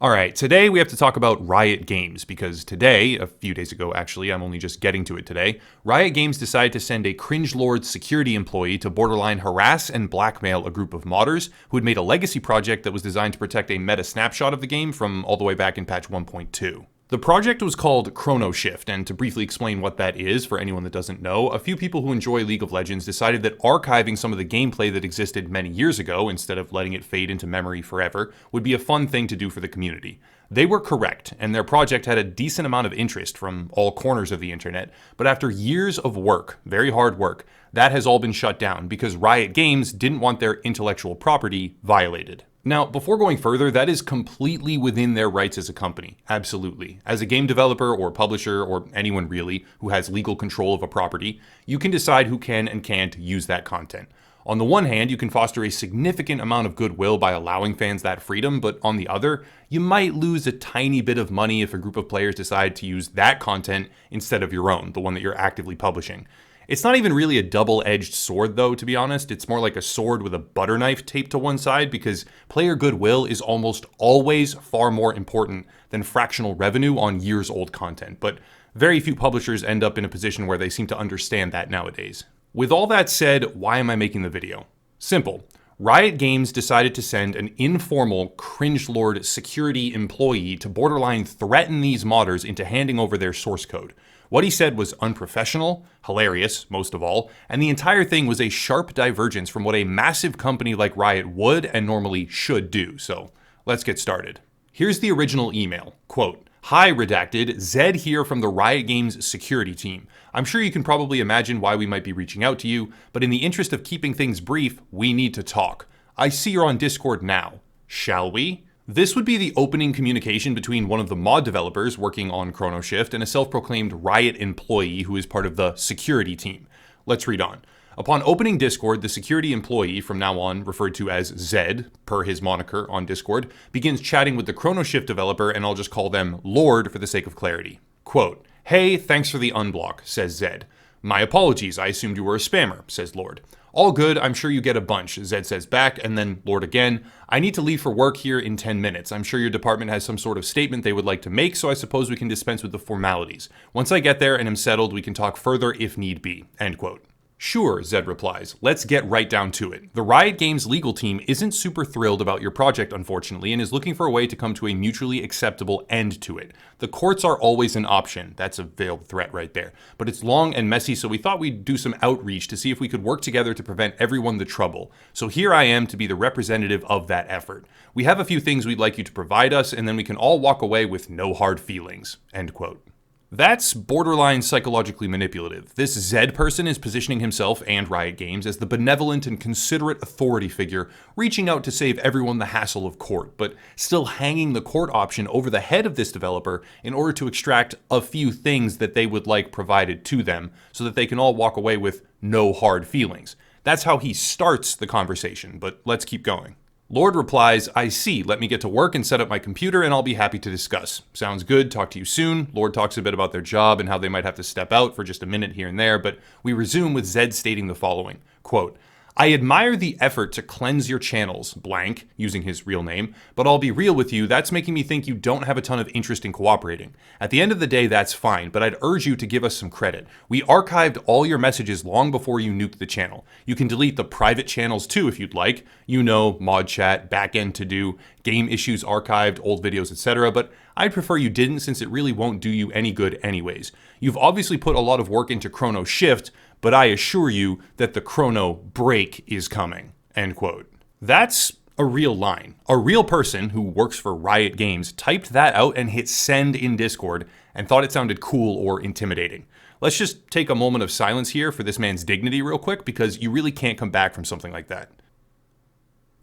Alright, today we have to talk about Riot Games, because today, a few days ago actually, I'm only just getting to it today, Riot Games decided to send a cringelord security employee to borderline harass and blackmail a group of modders who had made a legacy project that was designed to protect a meta snapshot of the game from all the way back in patch 1.2. The project was called Chrono Shift, and to briefly explain what that is for anyone that doesn't know, a few people who enjoy League of Legends decided that archiving some of the gameplay that existed many years ago, instead of letting it fade into memory forever, would be a fun thing to do for the community. They were correct, and their project had a decent amount of interest from all corners of the internet, but after years of work, very hard work, that has all been shut down because Riot Games didn't want their intellectual property violated. Now, before going further, that is completely within their rights as a company. Absolutely. As a game developer or publisher, or anyone really, who has legal control of a property, you can decide who can and can't use that content. On the one hand, you can foster a significant amount of goodwill by allowing fans that freedom, but on the other, you might lose a tiny bit of money if a group of players decide to use that content instead of your own, the one that you're actively publishing. It's not even really a double-edged sword though, to be honest. It's more like a sword with a butter knife taped to one side, because player goodwill is almost always far more important than fractional revenue on years-old content, but very few publishers end up in a position where they seem to understand that nowadays. With all that said, why am I making the video? Simple. Riot Games decided to send an informal cringelord security employee to borderline threaten these modders into handing over their source code. What he said was unprofessional, hilarious, most of all, and the entire thing was a sharp divergence from what a massive company like Riot would and normally should do, so let's get started. Here's the original email, quote, "Hi, redacted, Zed here from the Riot Games security team. I'm sure you can probably imagine why we might be reaching out to you, but in the interest of keeping things brief, we need to talk. I see you're on Discord now. Shall we?" This would be the opening communication between one of the mod developers working on Chrono Shift and a self-proclaimed Riot employee who is part of the security team. Let's read on. Upon opening Discord, the security employee, from now on referred to as Zed, per his moniker on Discord, begins chatting with the Chrono Shift developer, and I'll just call them Lord for the sake of clarity. Quote, "Hey, thanks for the unblock," says Zed. "My apologies, I assumed you were a spammer," says Lord. "All good, I'm sure you get a bunch," Zed says back, and then Lord again. "I need to leave for work here in 10 minutes. I'm sure your department has some sort of statement they would like to make, so I suppose we can dispense with the formalities. Once I get there and am settled, we can talk further if need be." End quote. "Sure," Zed replies. "Let's get right down to it. The Riot Games legal team isn't super thrilled about your project, unfortunately, and is looking for a way to come to a mutually acceptable end to it. The courts are always an option." That's a veiled threat right there. "But it's long and messy, so we thought we'd do some outreach to see if we could work together to prevent everyone the trouble. So here I am to be the representative of that effort. We have a few things we'd like you to provide us, and then we can all walk away with no hard feelings." End quote. That's borderline psychologically manipulative. This Zed person is positioning himself and Riot Games as the benevolent and considerate authority figure, reaching out to save everyone the hassle of court, but still hanging the court option over the head of this developer in order to extract a few things that they would like provided to them, so that they can all walk away with no hard feelings. That's how he starts the conversation, but let's keep going. Lord replies, "I see, let me get to work and set up my computer and I'll be happy to discuss. Sounds good, talk to you soon." Lord talks a bit about their job and how they might have to step out for just a minute here and there, but we resume with Zed stating the following, quote, "I admire the effort to cleanse your channels, blank," using his real name, "but I'll be real with you, that's making me think you don't have a ton of interest in cooperating. At the end of the day, that's fine, but I'd urge you to give us some credit. We archived all your messages long before you nuked the channel. You can delete the private channels too if you'd like. You know, mod chat, backend to do, game issues archived, old videos, etc., but I'd prefer you didn't since it really won't do you any good anyways. You've obviously put a lot of work into Chrono Shift, but I assure you that the Chrono break is coming." End quote. That's a real line. A real person who works for Riot Games typed that out and hit send in Discord and thought it sounded cool or intimidating. Let's just take a moment of silence here for this man's dignity real quick, because you really can't come back from something like that.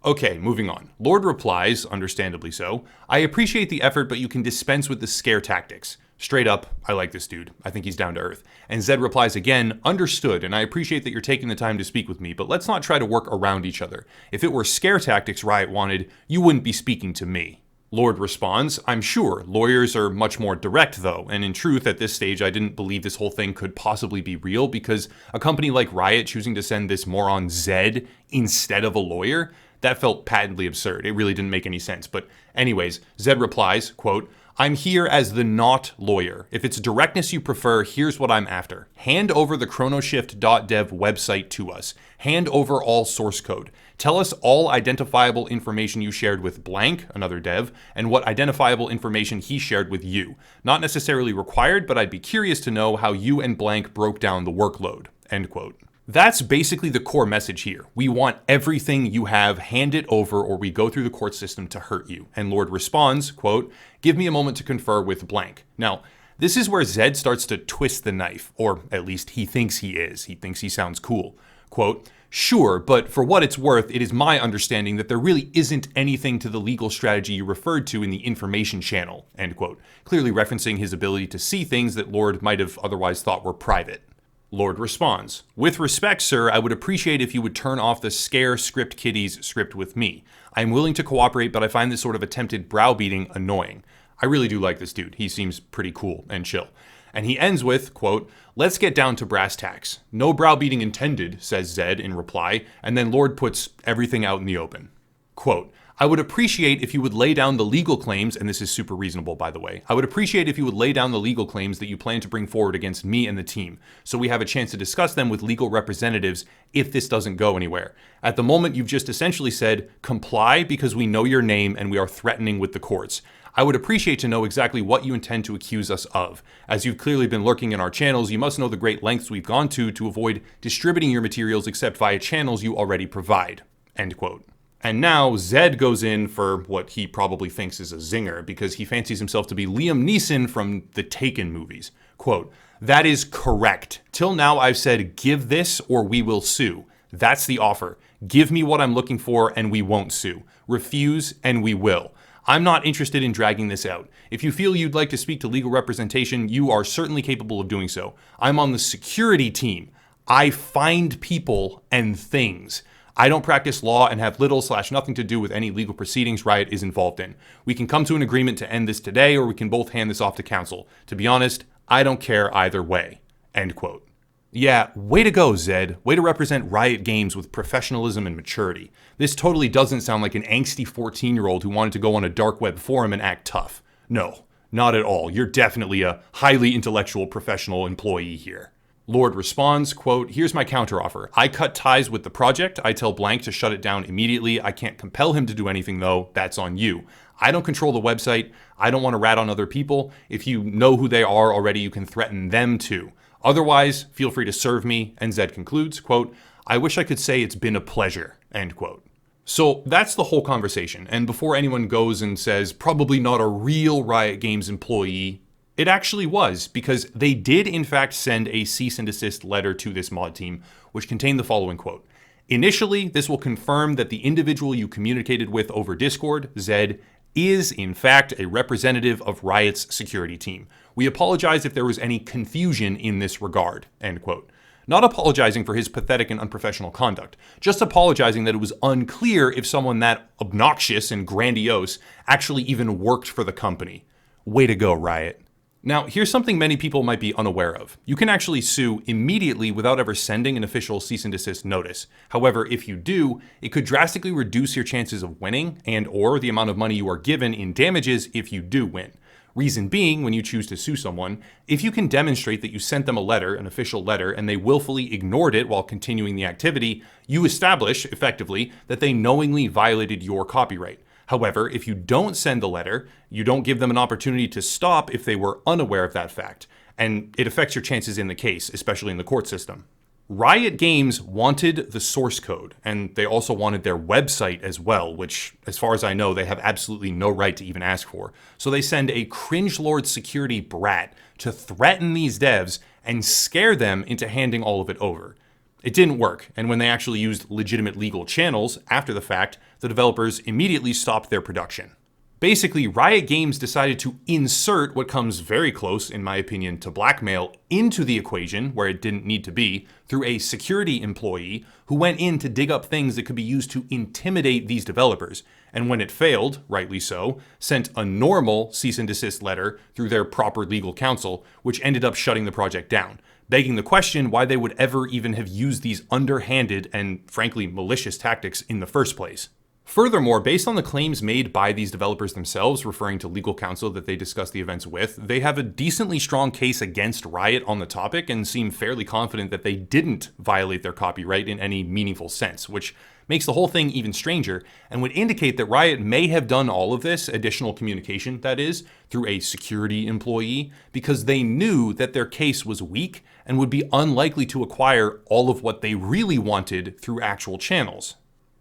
Okay, moving on. Lord replies, understandably so, "I appreciate the effort, but you can dispense with the scare tactics." Straight up, I like this dude. I think he's down to earth. And Zed replies again, "Understood, and I appreciate that you're taking the time to speak with me, but let's not try to work around each other. If it were scare tactics Riot wanted, you wouldn't be speaking to me." Lord responds, I'm sure. Lawyers are much more direct, though, and in truth, at this stage, I didn't believe this whole thing could possibly be real because a company like Riot choosing to send this moron Zed instead of a lawyer, that felt patently absurd. It really didn't make any sense. But anyways, Zed replies, quote, I'm here as the not lawyer. If it's directness you prefer, here's what I'm after. Hand over the chronoshift.dev website to us. Hand over all source code. Tell us all identifiable information you shared with blank, another dev, and what identifiable information he shared with you. Not necessarily required, but I'd be curious to know how you and blank broke down the workload. End quote. That's basically the core message here. We want everything you have, hand it over, or we go through the court system to hurt you. And Lord responds, quote, give me a moment to confer with blank. Now, this is where Zed starts to twist the knife, or at least he thinks he is. He thinks he sounds cool. Quote, sure, but for what it's worth, it is my understanding that there really isn't anything to the legal strategy you referred to in the information channel, end quote, clearly referencing his ability to see things that Lord might have otherwise thought were private. Lord responds, with respect, sir, I would appreciate if you would turn off the scare script kiddies script with me. I am willing to cooperate, but I find this sort of attempted browbeating annoying. I really do like this dude. He seems pretty cool and chill. And he ends with, quote, let's get down to brass tacks. No browbeating intended, says Zed in reply, and then Lord puts everything out in the open. Quote, I would appreciate if you would lay down the legal claims, and this is super reasonable, by the way. I would appreciate if you would lay down the legal claims that you plan to bring forward against me and the team, so we have a chance to discuss them with legal representatives if this doesn't go anywhere. At the moment, you've just essentially said, comply because we know your name and we are threatening with the courts. I would appreciate to know exactly what you intend to accuse us of. As you've clearly been lurking in our channels, you must know the great lengths we've gone to avoid distributing your materials except via channels you already provide. End quote. And now Zed goes in for what he probably thinks is a zinger because he fancies himself to be Liam Neeson from the Taken movies. Quote, that is correct. Till now I've said give this or we will sue. That's the offer. Give me what I'm looking for and we won't sue. Refuse and we will. I'm not interested in dragging this out. If you feel you'd like to speak to legal representation, you are certainly capable of doing so. I'm on the security team. I find people and things. I don't practice law and have little/nothing to do with any legal proceedings Riot is involved in. We can come to an agreement to end this today, or we can both hand this off to counsel. To be honest, I don't care either way. End quote. Yeah, way to go, Zed. Way to represent Riot Games with professionalism and maturity. This totally doesn't sound like an angsty 14-year-old who wanted to go on a dark web forum and act tough. No, not at all. You're definitely a highly intellectual professional employee here. Lord responds, quote, here's my counteroffer. I cut ties with the project. I tell blank to shut it down immediately. I can't compel him to do anything, though. That's on you. I don't control the website. I don't want to rat on other people. If you know who they are already, you can threaten them too. Otherwise, feel free to serve me. And Zed concludes, quote, I wish I could say it's been a pleasure, end quote. So that's the whole conversation. And before anyone goes and says, probably not a real Riot Games employee, it actually was, because they did in fact send a cease and desist letter to this mod team, which contained the following quote. Initially, this will confirm that the individual you communicated with over Discord, Zed, is in fact a representative of Riot's security team. We apologize if there was any confusion in this regard, end quote. Not apologizing for his pathetic and unprofessional conduct, just apologizing that it was unclear if someone that obnoxious and grandiose actually even worked for the company. Way to go, Riot. Now, here's something many people might be unaware of. You can actually sue immediately without ever sending an official cease and desist notice. However, if you do, it could drastically reduce your chances of winning and/or the amount of money you are given in damages if you do win. Reason being, when you choose to sue someone, if you can demonstrate that you sent them a letter, an official letter, and they willfully ignored it while continuing the activity, you establish, effectively, that they knowingly violated your copyright. However, if you don't send the letter, you don't give them an opportunity to stop if they were unaware of that fact, and it affects your chances in the case, especially in the court system. Riot Games wanted the source code, and they also wanted their website as well, which, as far as I know, they have absolutely no right to even ask for. So they send a cringelord security brat to threaten these devs and scare them into handing all of it over. It didn't work, and when they actually used legitimate legal channels after the fact, the developers immediately stopped their production. Basically, Riot Games decided to insert what comes very close, in my opinion, to blackmail into the equation where it didn't need to be through a security employee who went in to dig up things that could be used to intimidate these developers. And when it failed, rightly so, sent a normal cease and desist letter through their proper legal counsel, which ended up shutting the project down, begging the question why they would ever even have used these underhanded and frankly malicious tactics in the first place. Furthermore, based on the claims made by these developers themselves, referring to legal counsel that they discussed the events with, they have a decently strong case against Riot on the topic and seem fairly confident that they didn't violate their copyright in any meaningful sense, which makes the whole thing even stranger and would indicate that Riot may have done all of this, additional communication that is, through a security employee, because they knew that their case was weak and would be unlikely to acquire all of what they really wanted through actual channels.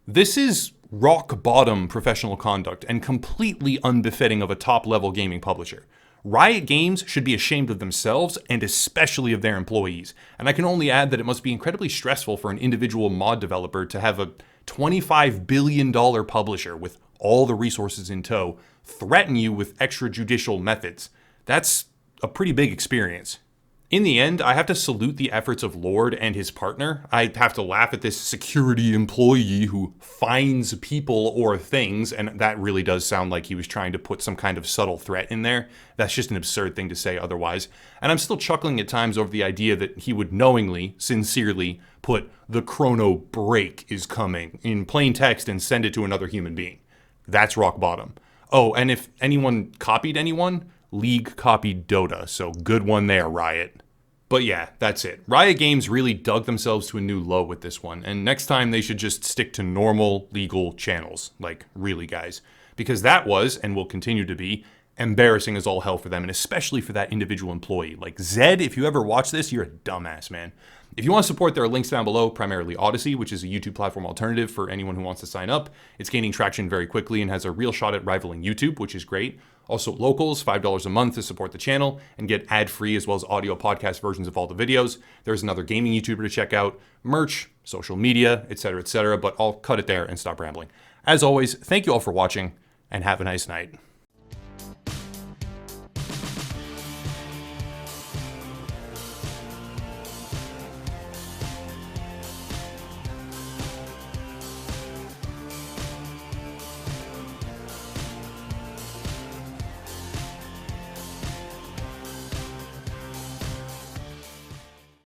This is rock bottom professional conduct and completely unbefitting of a top-level gaming publisher. Riot Games should be ashamed of themselves and especially of their employees. And I can only add that it must be incredibly stressful for an individual mod developer to have a $25 billion publisher with all the resources in tow threaten you with extrajudicial methods. That's a pretty big experience. In the end, I have to salute the efforts of Lord and his partner. I have to laugh at this security employee who finds people or things, and that really does sound like he was trying to put some kind of subtle threat in there. That's just an absurd thing to say otherwise. And I'm still chuckling at times over the idea that he would knowingly, sincerely put "the chrono break is coming" in plain text and send it to another human being. That's rock bottom. Oh, and if anyone copied anyone, League copied Dota, so good one there, Riot. But yeah, that's it. Riot Games really dug themselves to a new low with this one, and next time they should just stick to normal legal channels. Like, really, guys. Because that was, and will continue to be, embarrassing as all hell for them, and especially for that individual employee. Like, Zed, if you ever watch this, you're a dumbass, man. If you want to support, there are links down below, primarily Odyssey, which is a YouTube platform alternative for anyone who wants to sign up. It's gaining traction very quickly and has a real shot at rivaling YouTube, which is great. Also, Locals, $5 a month to support the channel and get ad-free as well as audio podcast versions of all the videos. There's another gaming YouTuber to check out, merch, social media, etc., but I'll cut it there and stop rambling. As always, thank you all for watching, and have a nice night.